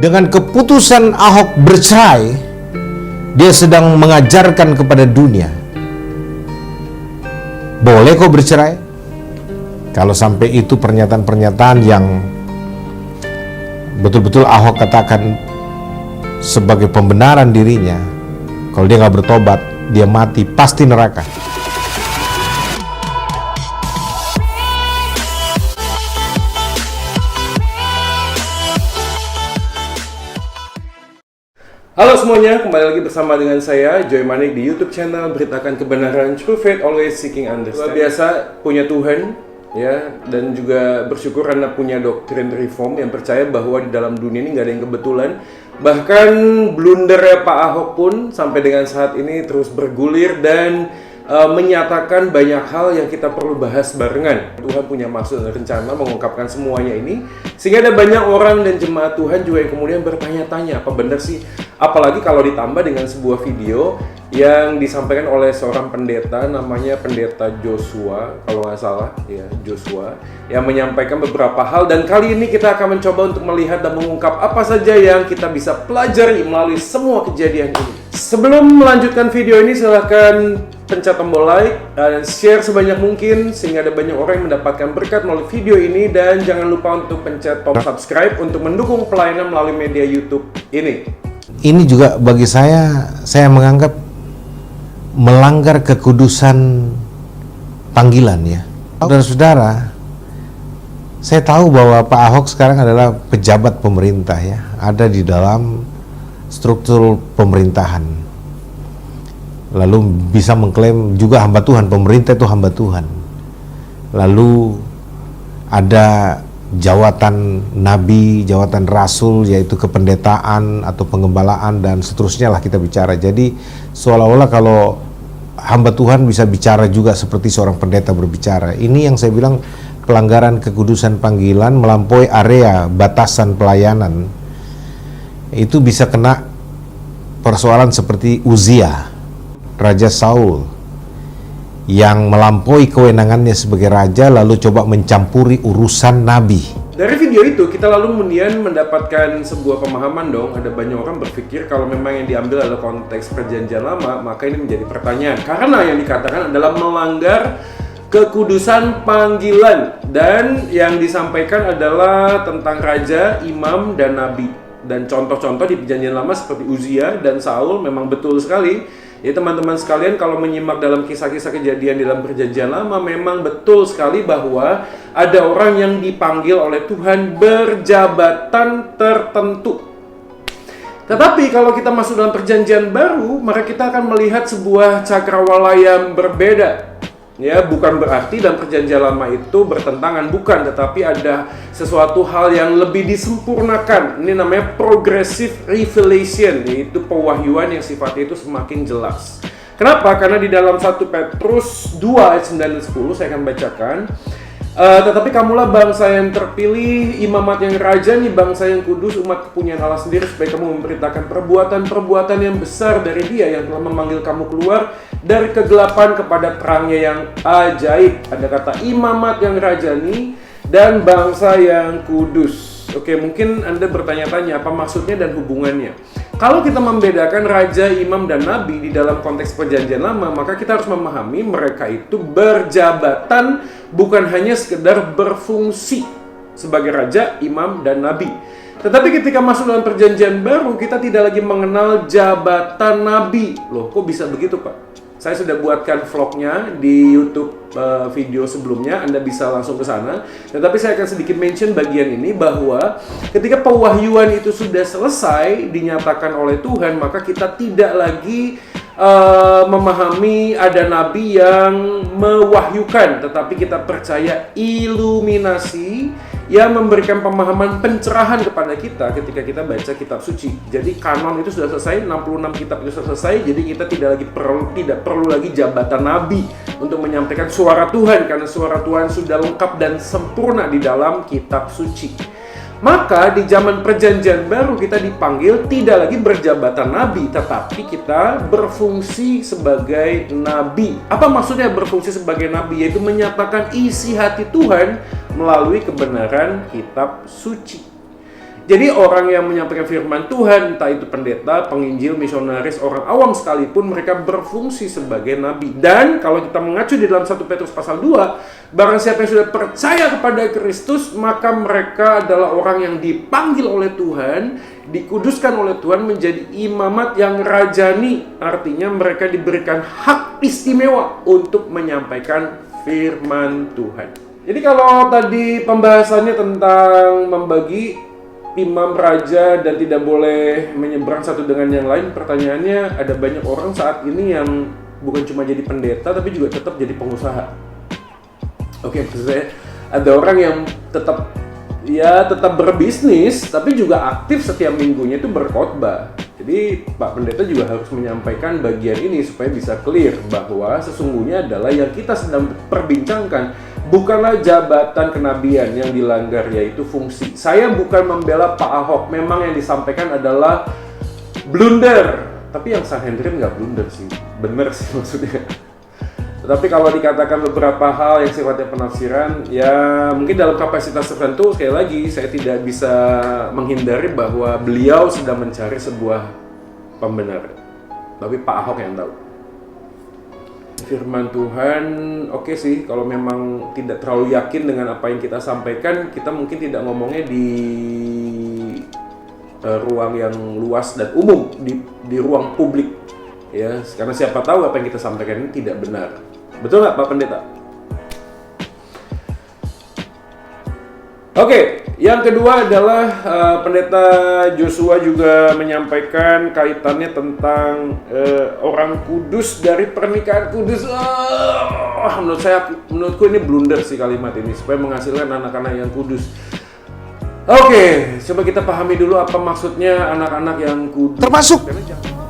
Dengan keputusan Ahok bercerai, dia sedang mengajarkan kepada dunia, boleh kok bercerai. Kalau sampai itu pernyataan-pernyataan yang betul-betul Ahok katakan sebagai pembenaran dirinya, kalau dia nggak bertobat, dia mati, pasti neraka. Halo semuanya, kembali lagi bersama dengan saya Joy Manik di YouTube channel Beritakan Kebenaran, True Faith Always Seeking Understanding. Luar biasa punya Tuhan, ya, dan juga bersyukur karena punya doktrin reform yang percaya bahwa di dalam dunia ini nggak ada yang kebetulan. Bahkan blundernya Pak Ahok pun sampai dengan saat ini terus bergulir dan menyatakan banyak hal yang kita perlu bahas barengan. Tuhan punya maksud dan rencana mengungkapkan semuanya ini, sehingga ada banyak orang dan jemaat Tuhan juga yang kemudian bertanya-tanya, apa benar sih? Apalagi kalau ditambah dengan sebuah video yang disampaikan oleh seorang pendeta, namanya Pendeta Joshua, kalau nggak salah, ya Joshua, yang menyampaikan beberapa hal. Dan kali ini kita akan mencoba untuk melihat dan mengungkap apa saja yang kita bisa pelajari melalui semua kejadian ini. Sebelum melanjutkan video ini, silahkan pencet tombol like dan share sebanyak mungkin sehingga ada banyak orang yang mendapatkan berkat melalui video ini. Dan jangan lupa untuk pencet tombol subscribe untuk mendukung pelayanan melalui media YouTube ini. Ini juga bagi saya menganggap melanggar kekudusan panggilan, ya. Saudara-saudara, saya tahu bahwa Pak Ahok sekarang adalah pejabat pemerintah, ya, ada di dalam struktur pemerintahan. Lalu bisa mengklaim juga hamba Tuhan, pemerintah itu hamba Tuhan. Lalu ada jawatan nabi, jawatan rasul, yaitu kependetaan atau penggembalaan dan seterusnya lah kita bicara. Jadi seolah-olah kalau hamba Tuhan bisa bicara juga seperti seorang pendeta berbicara. Ini yang saya bilang pelanggaran kekudusan panggilan melampaui area batasan pelayanan. Itu bisa kena persoalan seperti Uzia, Raja Saul, yang melampaui kewenangannya sebagai raja lalu coba mencampuri urusan nabi. Dari video itu kita lalu kemudian mendapatkan sebuah pemahaman dong. Ada banyak orang berpikir kalau memang yang diambil adalah konteks perjanjian lama, maka ini menjadi pertanyaan. Karena yang dikatakan adalah melanggar kekudusan panggilan, dan yang disampaikan adalah tentang raja, imam, dan nabi. Dan contoh-contoh di perjanjian lama seperti Uzia dan Saul memang betul sekali. Ya teman-teman sekalian, kalau menyimak dalam kisah-kisah kejadian dalam perjanjian lama, memang betul sekali bahwa ada orang yang dipanggil oleh Tuhan berjabatan tertentu. Tetapi kalau kita masuk dalam perjanjian baru, maka kita akan melihat sebuah cakrawala yang berbeda. Ya, bukan berarti dalam perjanjian lama itu bertentangan, bukan, tetapi ada sesuatu hal yang lebih disempurnakan. Ini namanya progressive revelation, yaitu pewahyuan yang sifatnya itu semakin jelas. Kenapa? Karena di dalam 1 Petrus 2 ayat 9 dan 10 saya akan bacakan. Tetapi kamulah bangsa yang terpilih, imamat yang rajani, bangsa yang kudus, umat kepunyaan Allah sendiri, supaya kamu memberitakan perbuatan-perbuatan yang besar dari Dia yang telah memanggil kamu keluar dari kegelapan kepada terangnya yang ajaib. Ada kata imamat yang rajani dan bangsa yang kudus. Oke, mungkin Anda bertanya-tanya apa maksudnya dan hubungannya. Kalau kita membedakan raja, imam, dan nabi di dalam konteks perjanjian lama, maka kita harus memahami mereka itu berjabatan, bukan hanya sekedar berfungsi sebagai raja, imam, dan nabi. Tetapi ketika masuk dalam perjanjian baru, kita tidak lagi mengenal jabatan nabi. Loh, kok bisa begitu, Pak? Saya sudah buatkan vlognya di YouTube video sebelumnya, Anda bisa langsung ke sana. Tetapi saya akan sedikit mention bagian ini bahwa ketika pewahyuan itu sudah selesai dinyatakan oleh Tuhan, maka kita tidak lagi memahami ada nabi yang mewahyukan, tetapi kita percaya iluminasi yang memberikan pemahaman pencerahan kepada kita ketika kita baca kitab suci. Jadi kanon itu sudah selesai, 66 kitab itu sudah selesai. Jadi kita tidak perlu lagi jabatan nabi untuk menyampaikan suara Tuhan, karena suara Tuhan sudah lengkap dan sempurna di dalam kitab suci. Maka di zaman perjanjian baru kita dipanggil tidak lagi berjabatan nabi, tetapi kita berfungsi sebagai nabi. Apa maksudnya berfungsi sebagai nabi? Yaitu menyatakan isi hati Tuhan melalui kebenaran kitab suci. Jadi orang yang menyampaikan firman Tuhan, entah itu pendeta, penginjil, misionaris, orang awam sekalipun, mereka berfungsi sebagai nabi. Dan kalau kita mengacu di dalam 1 Petrus pasal 2, barang siapa yang sudah percaya kepada Kristus, maka mereka adalah orang yang dipanggil oleh Tuhan, dikuduskan oleh Tuhan menjadi imamat yang rajani. Artinya mereka diberikan hak istimewa untuk menyampaikan firman Tuhan. Jadi kalau tadi pembahasannya tentang membagi imam, raja, dan tidak boleh menyeberang satu dengan yang lain, pertanyaannya ada banyak orang saat ini yang bukan cuma jadi pendeta tapi juga tetap jadi pengusaha. Oke, maksud saya ada orang yang tetap berbisnis tapi juga aktif setiap minggunya itu berkhotbah. Jadi Pak Pendeta juga harus menyampaikan bagian ini supaya bisa clear bahwa sesungguhnya adalah yang kita sedang perbincangkan bukanlah jabatan kenabian yang dilanggar, yaitu fungsi. Saya bukan membela Pak Ahok, memang yang disampaikan adalah blunder. Tapi yang Sanhedrin nggak blunder sih, bener sih maksudnya. Tetapi kalau dikatakan beberapa hal yang sifatnya penafsiran, ya mungkin dalam kapasitas tertentu, sekali lagi saya tidak bisa menghindari bahwa beliau sedang mencari sebuah pembenaran. Tapi Pak Ahok yang tahu. Firman Tuhan, oke sih, kalau memang tidak terlalu yakin dengan apa yang kita sampaikan, kita mungkin tidak ngomongnya di ruang yang luas dan umum, di ruang publik, ya, karena siapa tahu apa yang kita sampaikan ini tidak benar. Betul nggak Pak Pendeta? Oke, yang kedua adalah Pendeta Joshua juga menyampaikan kaitannya tentang orang kudus dari pernikahan kudus. Menurutku ini blunder sih kalimat ini, supaya menghasilkan anak-anak yang kudus. Oke, coba kita pahami dulu apa maksudnya anak-anak yang kudus. Termasuk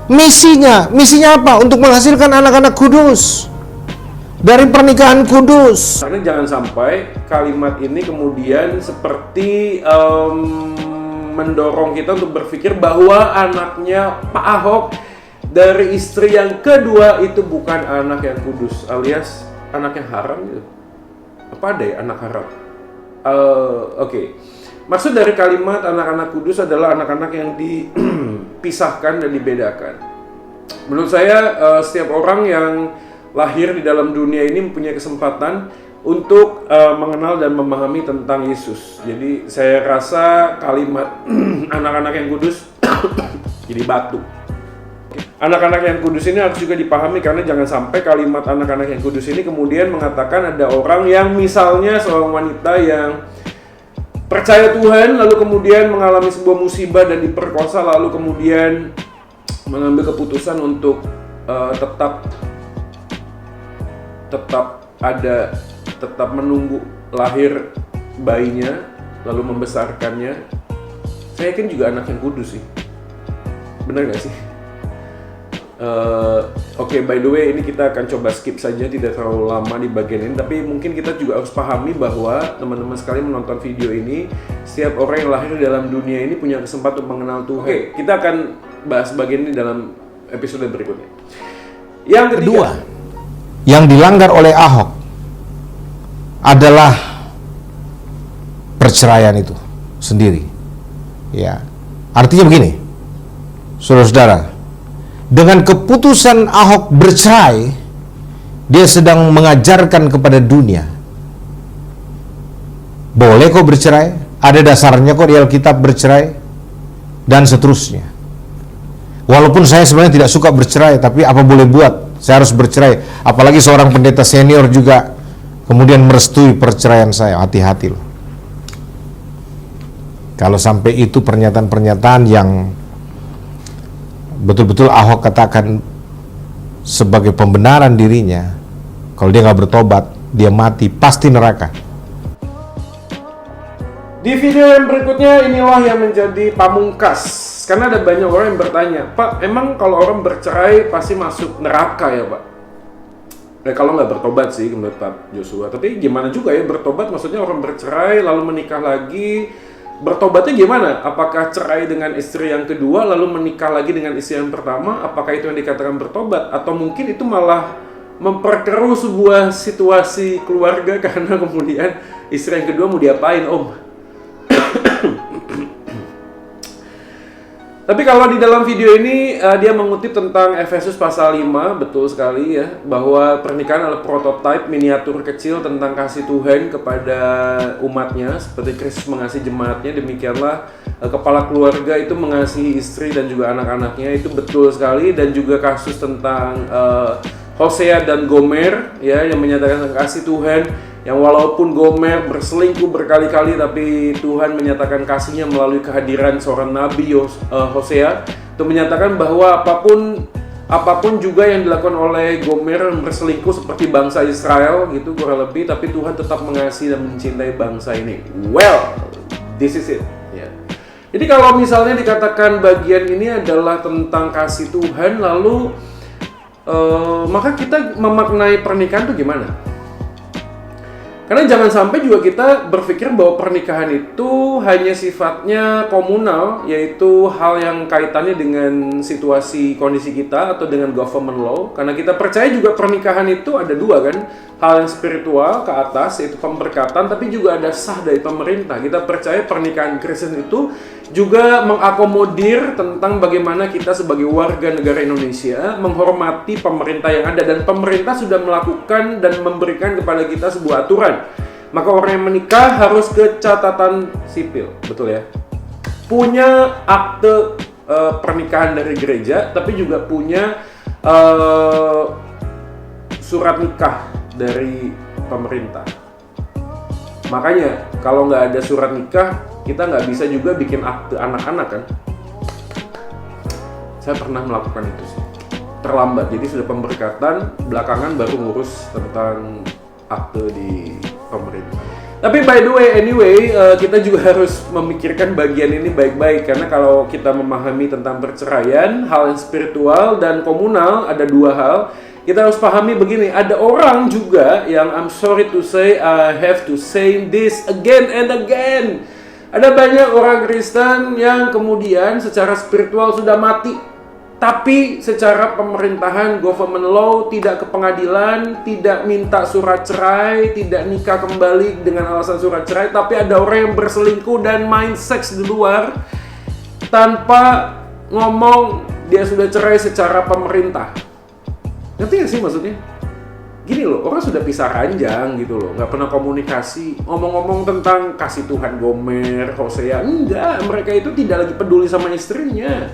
misinya apa? Untuk menghasilkan anak-anak kudus dari pernikahan kudus. Karena jangan sampai kalimat ini kemudian seperti mendorong kita untuk berpikir bahwa anaknya Pak Ahok dari istri yang kedua itu bukan anak yang kudus, alias anak yang haram gitu. Apa ada ya anak haram? Oke. Maksud dari kalimat anak-anak kudus adalah anak-anak yang dipisahkan dan dibedakan. Menurut saya setiap orang yang lahir di dalam dunia ini mempunyai kesempatan untuk mengenal dan memahami tentang Yesus. Jadi saya rasa kalimat anak-anak yang kudus jadi batu. Anak-anak yang kudus ini harus juga dipahami, karena jangan sampai kalimat anak-anak yang kudus ini kemudian mengatakan ada orang yang misalnya seorang wanita yang percaya Tuhan lalu kemudian mengalami sebuah musibah dan diperkosa, lalu kemudian mengambil keputusan untuk tetap menunggu lahir bayinya lalu membesarkannya. Saya yakin juga anak yang kudus sih, benar nggak sih? Oke, by the way, ini kita akan coba skip saja, tidak terlalu lama di bagian ini. Tapi mungkin kita juga harus pahami bahwa teman-teman sekalian menonton video ini, setiap orang yang lahir dalam dunia ini punya kesempatan untuk mengenal Tuhan. Oke, kita akan bahas bagian ini dalam episode berikutnya. Yang kedua, yang dilanggar oleh Ahok adalah perceraian itu sendiri. Ya, artinya begini, saudara-saudara, dengan keputusan Ahok bercerai, dia sedang mengajarkan kepada dunia, boleh kok bercerai, ada dasarnya kok di Alkitab bercerai, dan seterusnya. Walaupun saya sebenarnya tidak suka bercerai, tapi apa boleh buat, saya harus bercerai. Apalagi seorang pendeta senior juga kemudian merestui perceraian saya. Hati-hati loh. Kalau sampai itu pernyataan-pernyataan yang betul-betul Ahok katakan sebagai pembenaran dirinya, kalau dia nggak bertobat, dia mati, pasti neraka. Di video yang berikutnya inilah yang menjadi pamungkas, karena ada banyak orang yang bertanya, Pak, emang kalau orang bercerai pasti masuk neraka ya Pak? Kalau nggak bertobat sih menurut Pak Joshua. Tapi gimana juga ya bertobat, maksudnya orang bercerai lalu menikah lagi, bertobatnya gimana? Apakah cerai dengan istri yang kedua lalu menikah lagi dengan istri yang pertama? Apakah itu yang dikatakan bertobat? Atau mungkin itu malah memperkeruh sebuah situasi keluarga karena kemudian istri yang kedua mau diapain, Om? Tapi kalau di dalam video ini dia mengutip tentang Efesus pasal 5, betul sekali ya, bahwa pernikahan adalah prototipe miniatur kecil tentang kasih Tuhan kepada umatnya, seperti Kristus mengasihi jemaatnya, demikianlah kepala keluarga itu mengasihi istri dan juga anak-anaknya, itu betul sekali. Dan juga kasus tentang Hosea dan Gomer ya, yang menyatakan kasih Tuhan, yang walaupun Gomer berselingkuh berkali-kali, tapi Tuhan menyatakan kasihnya melalui kehadiran seorang nabi Hosea, itu menyatakan bahwa apapun juga yang dilakukan oleh Gomer berselingkuh seperti bangsa Israel gitu kurang lebih, tapi Tuhan tetap mengasihi dan mencintai bangsa ini. Well, this is it ya. Jadi kalau misalnya dikatakan bagian ini adalah tentang kasih Tuhan, lalu maka kita memaknai pernikahan itu gimana? Karena jangan sampai juga kita berpikir bahwa pernikahan itu hanya sifatnya komunal, yaitu hal yang kaitannya dengan situasi kondisi kita atau dengan government law. Karena kita percaya juga pernikahan itu ada dua kan, hal yang spiritual ke atas yaitu pemberkatan, tapi juga ada sah dari pemerintah. Kita percaya pernikahan Kristen itu juga mengakomodir tentang bagaimana kita sebagai warga negara Indonesia menghormati pemerintah yang ada, dan pemerintah sudah melakukan dan memberikan kepada kita sebuah aturan. Maka orang yang menikah harus ke catatan sipil, betul ya? Punya akte pernikahan dari gereja, tapi juga punya surat nikah dari pemerintah. Makanya kalau nggak ada surat nikah, kita nggak bisa juga bikin akte anak-anak kan. Saya pernah melakukan itu sih, terlambat, jadi sudah pemberkatan, belakangan baru ngurus tentang akte di pemerintah. Tapi by the way, anyway, kita juga harus memikirkan bagian ini baik-baik, karena kalau kita memahami tentang perceraian, hal yang spiritual dan komunal, ada dua hal. Kita harus pahami begini, ada orang juga yang, I'm sorry to say, I have to say this again and again. Ada banyak orang Kristen yang kemudian secara spiritual sudah mati, tapi secara pemerintahan, government law, tidak ke pengadilan, tidak minta surat cerai, tidak nikah kembali dengan alasan surat cerai, tapi ada orang yang berselingkuh dan main seks di luar tanpa ngomong dia sudah cerai secara pemerintah. Ngerti gak sih maksudnya? Gini loh, orang sudah pisah ranjang gitu loh, nggak pernah komunikasi. Ngomong-ngomong tentang kasih Tuhan Gomer, Hosea, enggak, mereka itu tidak lagi peduli sama istrinya.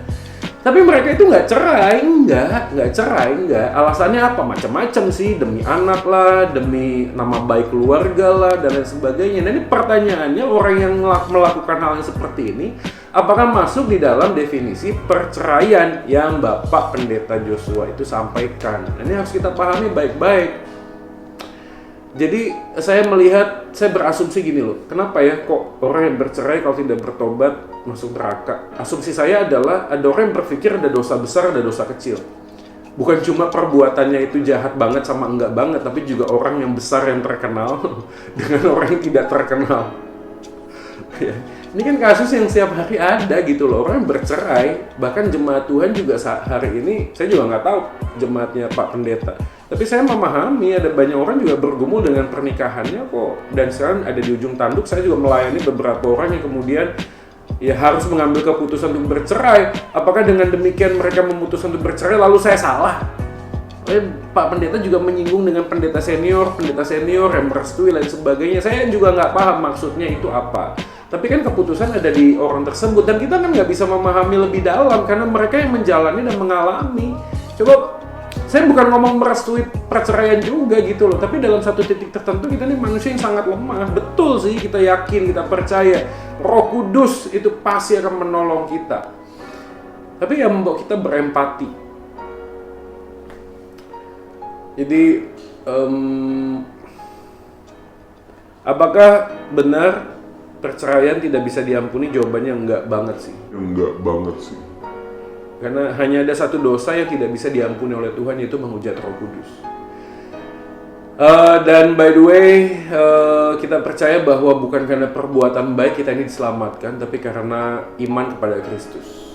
Tapi mereka itu nggak cerai, enggak. Alasannya apa? Macam-macam sih, demi anak lah, demi nama baik keluarga lah, dan lain sebagainya. Nah ini pertanyaannya, orang yang melakukan hal yang seperti ini, apakah masuk di dalam definisi perceraian yang Bapak Pendeta Joshua itu sampaikan? Nah, ini harus kita pahami baik-baik. Jadi saya berasumsi gini loh, kenapa ya kok orang yang bercerai kalau tidak bertobat masuk neraka? Asumsi saya adalah ada orang yang berpikir ada dosa besar, ada dosa kecil. Bukan cuma perbuatannya itu jahat banget sama enggak banget, tapi juga orang yang besar yang terkenal dengan orang yang tidak terkenal. Ya. Ini kan kasus yang setiap hari ada gitu loh, orang yang bercerai. Bahkan jemaat Tuhan juga hari ini, saya juga nggak tahu jemaatnya Pak Pendeta, tapi saya memahami ada banyak orang juga bergumul dengan pernikahannya kok. Dan sekarang ada di ujung tanduk, saya juga melayani beberapa orang yang kemudian ya harus mengambil keputusan untuk bercerai. Apakah dengan demikian mereka memutuskan untuk bercerai lalu saya salah? Pak Pendeta juga menyinggung dengan pendeta senior yang merestui dan sebagainya. Saya juga nggak paham maksudnya itu apa. Tapi kan keputusan ada di orang tersebut, dan kita kan nggak bisa memahami lebih dalam karena mereka yang menjalani dan mengalami. Coba, saya bukan ngomong merestui perceraian juga gitu loh, tapi dalam satu titik tertentu kita ini manusia yang sangat lemah. Betul sih, kita yakin, kita percaya Roh Kudus itu pasti akan menolong kita. Tapi yang membuat kita berempati. Jadi, apakah benar perceraian tidak bisa diampuni? Jawabannya enggak banget sih. Karena hanya ada satu dosa yang tidak bisa diampuni oleh Tuhan, yaitu menghujat Roh Kudus. Dan by the way, kita percaya bahwa bukan karena perbuatan baik kita ini diselamatkan, tapi karena iman kepada Kristus.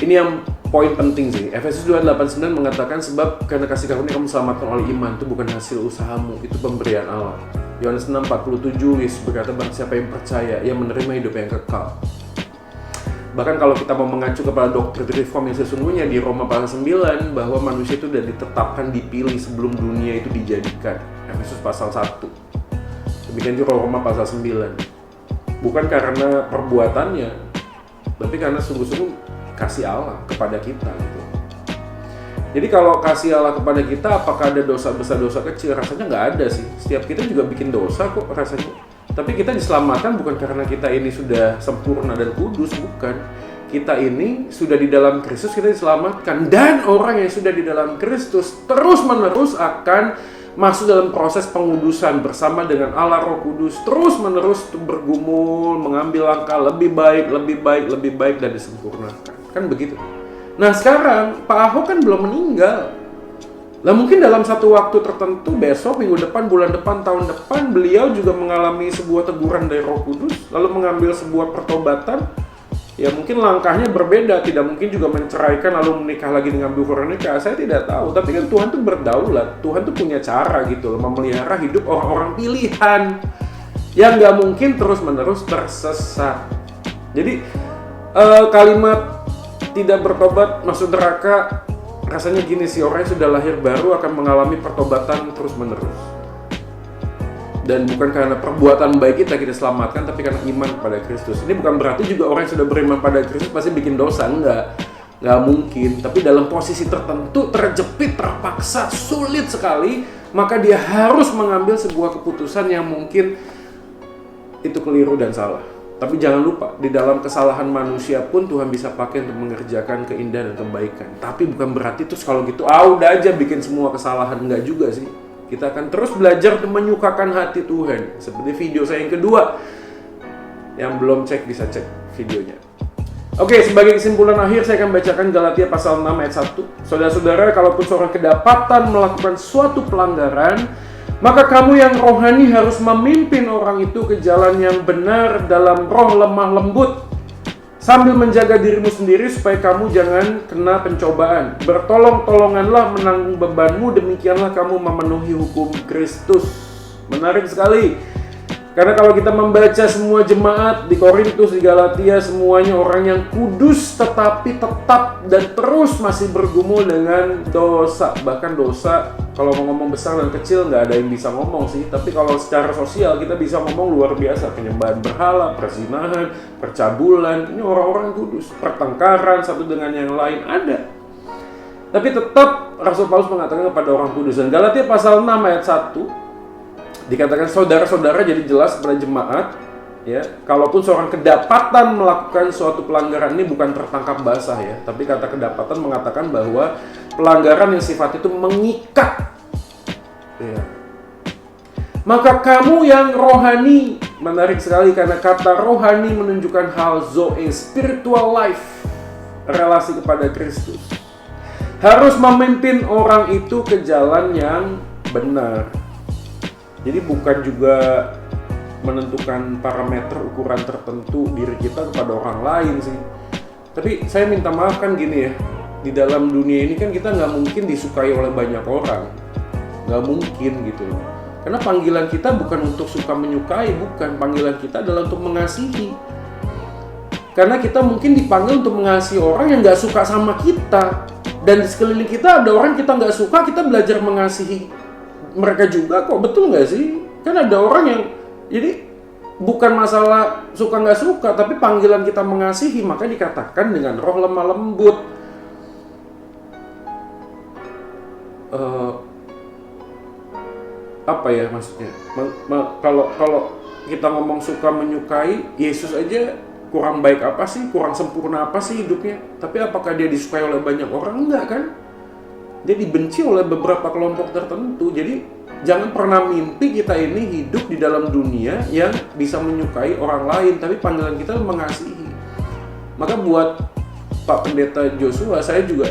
Ini yang poin penting sih. Efesus 2:8-9 mengatakan, sebab karena kasih karunia kamu diselamatkan oleh iman, itu bukan hasil usahamu, itu pemberian Allah. Yohanes 6:47, Yesus berkata, barang siapa yang percaya, ia menerima hidup yang kekal. Bahkan kalau kita mau mengacu kepada doktrin reform yang sesungguhnya di Roma pasal 9, bahwa manusia itu sudah ditetapkan, dipilih sebelum dunia itu dijadikan. Efesus pasal 1. Demikian juga Roma pasal 9. Bukan karena perbuatannya, tapi karena sungguh-sungguh kasih Allah kepada kita gitu. Jadi kalau kasih Allah kepada kita, apakah ada dosa besar, dosa kecil? Rasanya nggak ada sih. Setiap kita juga bikin dosa kok rasanya. Tapi kita diselamatkan bukan karena kita ini sudah sempurna dan kudus, bukan. Kita ini sudah di dalam Kristus, kita diselamatkan. Dan orang yang sudah di dalam Kristus terus-menerus akan masuk dalam proses pengudusan bersama dengan Allah Roh Kudus. Terus-menerus bergumul, mengambil langkah lebih baik, lebih baik, lebih baik, dan disempurnakan. Kan begitu. Nah sekarang Pak Ahok kan belum meninggal. Lah mungkin dalam satu waktu tertentu, besok, minggu depan, bulan depan, tahun depan, beliau juga mengalami sebuah teguran dari Roh Kudus, lalu mengambil sebuah pertobatan. Ya mungkin langkahnya berbeda, tidak mungkin juga menceraikan lalu menikah lagi dengan Bu Veronica. Saya tidak tahu, tapi kan Tuhan tuh berdaulat. Tuhan tuh punya cara gitu loh, memelihara hidup orang-orang pilihan yang nggak mungkin terus-menerus tersesat. Jadi kalimat tidak bertobat masuk neraka, rasanya gini sih, orang yang sudah lahir baru akan mengalami pertobatan terus-menerus. Dan bukan karena perbuatan baik kita selamatkan, tapi karena iman pada Kristus. Ini bukan berarti juga orang yang sudah beriman pada Kristus pasti bikin dosa, nggak mungkin. Tapi dalam posisi tertentu, terjepit, terpaksa, sulit sekali, maka dia harus mengambil sebuah keputusan yang mungkin itu keliru dan salah. Tapi jangan lupa, di dalam kesalahan manusia pun Tuhan bisa pakai untuk mengerjakan keindahan dan kebaikan. Tapi bukan berarti terus kalau gitu, udah aja bikin semua kesalahan. Enggak juga sih. Kita akan terus belajar untuk menyukakan hati Tuhan. Seperti video saya yang kedua. Yang belum cek, bisa cek videonya. Oke, sebagai kesimpulan akhir, saya akan bacakan Galatia pasal 6 ayat 1. Saudara-saudara, kalaupun seorang kedapatan melakukan suatu pelanggaran, maka kamu yang rohani harus memimpin orang itu ke jalan yang benar dalam roh lemah lembut, sambil menjaga dirimu sendiri supaya kamu jangan kena pencobaan. Bertolong-tolonganlah menanggung bebanmu, demikianlah kamu memenuhi hukum Kristus. Menarik sekali. Karena kalau kita membaca semua jemaat di Korintus, di Galatia, semuanya orang yang kudus tetapi tetap dan terus masih bergumul dengan dosa. Bahkan dosa, kalau mau ngomong besar dan kecil nggak ada yang bisa ngomong sih. Tapi kalau secara sosial kita bisa ngomong luar biasa. Penyembahan berhala, perzinahan, percabulan. Ini orang-orang kudus. Pertengkaran satu dengan yang lain ada. Tapi tetap Rasul Paulus mengatakan kepada orang kudus. Dan Galatia pasal 6 ayat 1 dikatakan, saudara-saudara, jadi jelas kepada jemaat, ya, kalaupun seorang kedapatan melakukan suatu pelanggaran, ini bukan tertangkap basah ya, tapi kata kedapatan mengatakan bahwa pelanggaran yang sifat itu mengikat, ya. Maka kamu yang rohani, menarik sekali karena kata rohani menunjukkan hal zoe, spiritual life, relasi kepada Kristus, harus memimpin orang itu ke jalan yang benar. Jadi bukan juga menentukan parameter ukuran tertentu diri kita kepada orang lain sih. Tapi saya minta maaf kan gini ya, di dalam dunia ini kan kita nggak mungkin disukai oleh banyak orang. Nggak mungkin gitu loh. Karena panggilan kita bukan untuk suka menyukai, bukan. Panggilan kita adalah untuk mengasihi. Karena kita mungkin dipanggil untuk mengasihi orang yang nggak suka sama kita. Dan di sekeliling kita ada orang kita nggak suka, kita belajar mengasihi mereka juga kok, betul nggak sih? Kan ada orang yang, jadi bukan masalah suka nggak suka, tapi panggilan kita mengasihi, maka dikatakan dengan roh lemah lembut. Apa ya maksudnya? Kalau kita ngomong suka menyukai, Yesus aja kurang baik apa sih? Kurang sempurna apa sih hidupnya? Tapi apakah dia disukai oleh banyak orang? Enggak kan? Dia dibenci oleh beberapa kelompok tertentu. Jadi jangan pernah mimpi kita ini hidup di dalam dunia yang bisa menyukai orang lain, tapi panggilan kita mengasihi. Maka buat Pak Pendeta Joshua, saya juga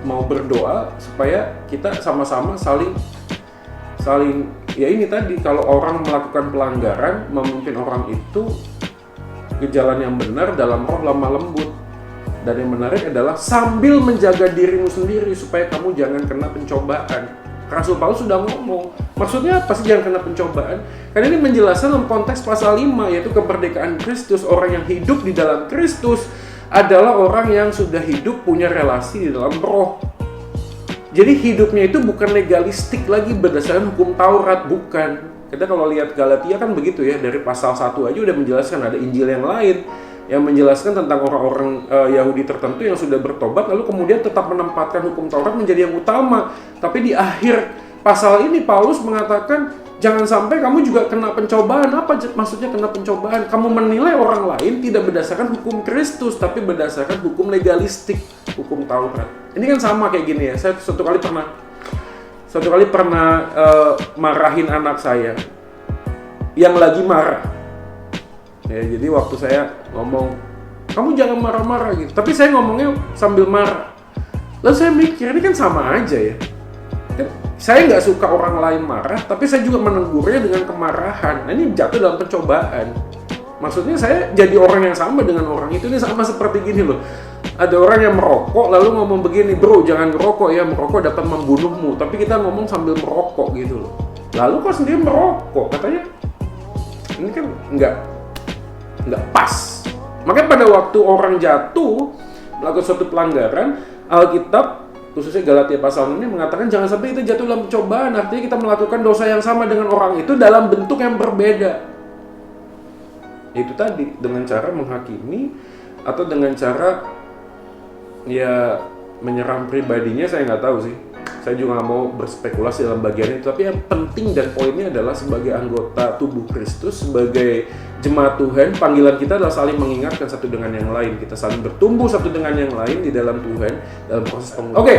mau berdoa supaya kita sama-sama saling ya ini tadi, kalau orang melakukan pelanggaran, memimpin orang itu ke jalan yang benar dalam roh lemah lembut. Dan yang menarik adalah sambil menjaga dirimu sendiri supaya kamu jangan kena pencobaan. Rasul Paulus sudah ngomong. Maksudnya apa sih jangan kena pencobaan? Karena ini menjelaskan dalam konteks pasal 5, yaitu kemerdekaan Kristus. Orang yang hidup di dalam Kristus adalah orang yang sudah hidup punya relasi di dalam roh. Jadi hidupnya itu bukan legalistik lagi berdasarkan hukum Taurat, bukan. Kita kalau lihat Galatia kan begitu ya, dari pasal 1 aja udah menjelaskan, ada Injil yang lain yang menjelaskan tentang orang-orang Yahudi tertentu yang sudah bertobat lalu kemudian tetap menempatkan hukum Taurat menjadi yang utama. Tapi di akhir pasal ini Paulus mengatakan jangan sampai kamu juga kena pencobaan. Apa maksudnya kena pencobaan? Kamu menilai orang lain tidak berdasarkan hukum Kristus, tapi berdasarkan hukum legalistik, hukum Taurat. Ini kan sama kayak gini ya. Saya satu kali pernah marahin anak saya yang lagi marah. Ya, jadi waktu saya ngomong, kamu jangan marah-marah gitu. Tapi saya ngomongnya sambil marah. Lalu saya mikir, ini kan sama aja ya. Saya nggak suka orang lain marah, tapi saya juga menegurnya dengan kemarahan. Nah, ini jatuh dalam pencobaan. Maksudnya saya jadi orang yang sama dengan orang itu. Ini sama seperti gini loh. Ada orang yang merokok, lalu ngomong begini, bro jangan merokok ya, merokok dapat membunuhmu. Tapi kita ngomong sambil merokok gitu loh. Lalu kok sendiri merokok? Katanya, ini kan nggak pas. Makanya pada waktu orang jatuh, melakukan suatu pelanggaran, Alkitab khususnya Galatia pasal 6 ini mengatakan jangan sampai kita jatuh dalam pencobaan. Artinya kita melakukan dosa yang sama dengan orang itu dalam bentuk yang berbeda. Itu tadi, dengan cara menghakimi atau dengan cara ya menyerang pribadinya, saya nggak tahu sih. Saya juga nggak mau berspekulasi dalam bagian itu. Tapi yang penting dan poinnya adalah sebagai anggota tubuh Kristus, sebagai jemaat Tuhan, panggilan kita adalah saling mengingatkan satu dengan yang lain. Kita saling bertumbuh satu dengan yang lain di dalam Tuhan dalam proses pengulangan. Oke.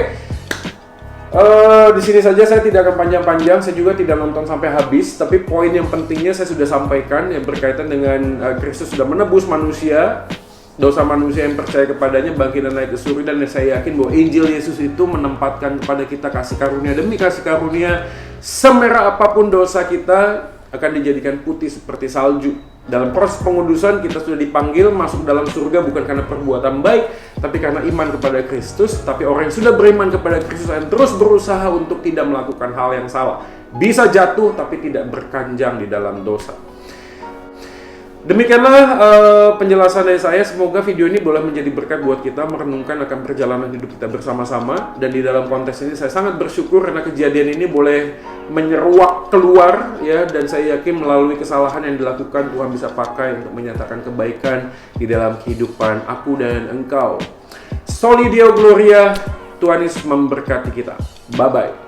Di sini saja, saya tidak akan panjang-panjang. Saya juga tidak nonton sampai habis. Tapi poin yang pentingnya saya sudah sampaikan yang berkaitan dengan Kristus sudah menebus manusia, dosa manusia yang percaya kepadanya, bangkit dan naik ke surga. Dan saya yakin bahwa Injil Yesus itu menempatkan kepada kita kasih karunia demi kasih karunia. Semerah apapun dosa kita akan dijadikan putih seperti salju. Dalam proses pengudusan kita sudah dipanggil masuk dalam surga bukan karena perbuatan baik, tapi karena iman kepada Kristus. Tapi orang yang sudah beriman kepada Kristus akan terus berusaha untuk tidak melakukan hal yang salah. Bisa jatuh tapi tidak berkanjang di dalam dosa. Demikianlah penjelasan dari saya. Semoga video ini boleh menjadi berkat buat kita merenungkan akan perjalanan hidup kita bersama-sama. Dan di dalam konteks ini saya sangat bersyukur karena kejadian ini boleh menyeruak keluar ya. Dan saya yakin melalui kesalahan yang dilakukan Tuhan bisa pakai untuk menyatakan kebaikan di dalam kehidupan aku dan engkau. Soli Deo Gloria. Tuhan Yesus memberkati kita. Bye-bye.